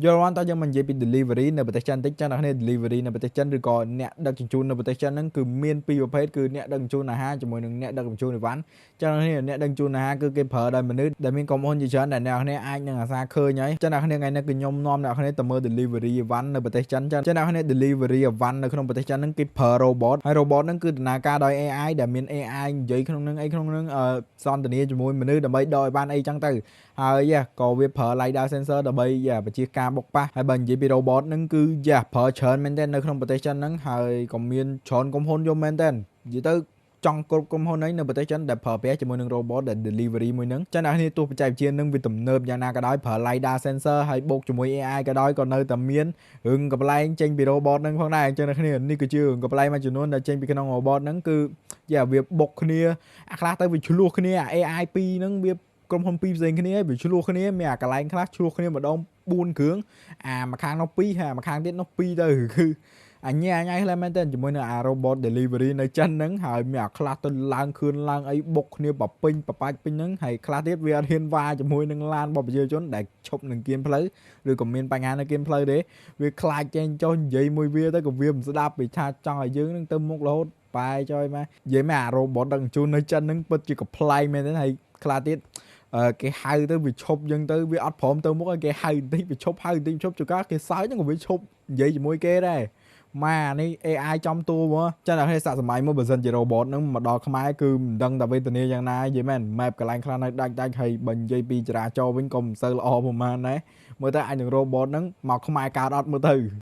យល់បានតើយើងមិននិយាយពី delivery នៅប្រទេសចិនតិចចឹងអ្នកគ្នា delivery នៅប្រទេសចិនឬក៏អ្នកដឹកជញ្ជូននៅប្រទេសចិនហ្នឹងគឺមានពីរប្រភេទគឺអ្នកដឹកជញ្ជូនអាហារជាមួយនឹងអ្នកដឹកជញ្ជូនអីវ៉ាន់ចឹងអ្នកគ្នាអ្នកដឹកជញ្ជូនអាហារគឺគេប្រើដោយមនុស្សដែលមានក្រុមហ៊ុនជាច្រើនដែលអ្នកគ្នាអាចនឹងអាសាឃើញហើយចឹងអ្នកគ្នាថ្ងៃនេះគឺខ្ញុំនាំអ្នកគ្នាទៅមើល delivery អីវ៉ាន់នៅប្រទេសចិនចឹងអ្នកគ្នា delivery អីវ៉ាន់នៅក្នុងប្រទេសចិនហ្នឹងគេប្រើ robot ហើយ robot ហ្នឹងគឺដំណើរការដោយ AI ដែលមាន AI និយាយក្នុងហ្នឹងអីក្នុងហ្នឹងសន្ទនាជាមួយមនុស្សដើម្បីដកឲ្យបានអីចឹងទៅហើយក៏វាប្រើ lidar sensor ដើម្បីបញ្ជាការបុកប៉ះហើយបើនិយាយពី robot ហ្នឹងគឺប្រើច្រើនមែនទែននៅក្នុងប្រទេសចិនហ្នឹងហើយក៏មានច្រើនក្រុមហ៊ុនយកមែនទែននិយាយទៅចង់គ្រប់ក្រុមហ៊ុននៅប្រទេសចិនដែលប្រើប្រាស់ជាមួយនឹង robot ដែល delivery មួយហ្នឹងចឹងអ្នកគ្នាទោះបច្ចេកវិទ្យានឹងវាទំនើបយ៉ាងណាក៏ដោយប្រើ lidar sensor ហើយបូកជាមួយ AI ក៏ដោយក៏នៅតែមានរឿងកំ pl ែងចេញពី robot ហ្នឹងផងដែរអញ្ចឹងអ្នកគ្នានេះគឺជារឿងកំ pl ែងមួយចំនួនដែលចេញពីក្នុង robot ហ្នឹងគឺវាបុកគ្នាអាខ្លះទៅវាឆ្លោះគ្នា AI ពីរហ្នឹងវាក្រុមហ៊ុនពីរផ្សេងគ្នាវាឆ្លោះគ្នាមានអាកន្លែងខ្លះឆ្លោះគ្នាម្ដង4គ្រឿងអាមួយខាងនោះ2ហើយមួយខាងទៀតនោះ2ទៅគឺអញខ្លះមែនតើជាមួយនឹងអា robot delivery នៅចិនហ្នឹងហើយមានអាខ្លះទៅឡើងខឿនឡើងអីបុកគ្នាបពេញបបាច់ពេញហ្នឹងហើយខ្លះទៀតវាអត់ហ៊ានវ៉ាជាមួយនឹងឡានរបស់ប្រជាជនដែលឈប់នឹងគៀនផ្លូវឬក៏មានបញ្ហានៅគៀនផ្លូវទេវាខ្លាចចេញចុះនិយាយមួយវាទៅក៏វាមិនស្ដាប់វាថាចង់ឲ្យយើងនឹងទៅមុខរហូតបាយចុយមកនិយាយមកអា robot ដឹកជញ្ជូននៅចិនហ្នឹងពិតជាកំប្លែងមែនទេហើយខ្លះទៀតគេហៅទៅវាឈប់យើងទៅវាអត់ព្រមទៅមុខឲ្យគេហៅបន្តិចវាឈប់ហៅបន្តិចឈប់ចុះកាគេសើចហ្នឹងក៏វាឈប់និយាយជាមួយគេដែរម៉ានេះ AI ចំតួមកចឹងតែឲ្យសាកសម័យមកបើសិនជា robot ហ្នឹងមកដល់ខ្មែរគឺមិនដឹងតែវេទនាយ៉ាងណានិយាយមែន map កន្លែងខ្លះនៅដាច់ហើយបើនិយាយពីចរាចរណ៍វិញក៏មិនសូវល្អប្រហែលដែរមើលទៅអាចនឹង robot ហ្នឹងមកខ្មែរកើតអត់មើលទៅ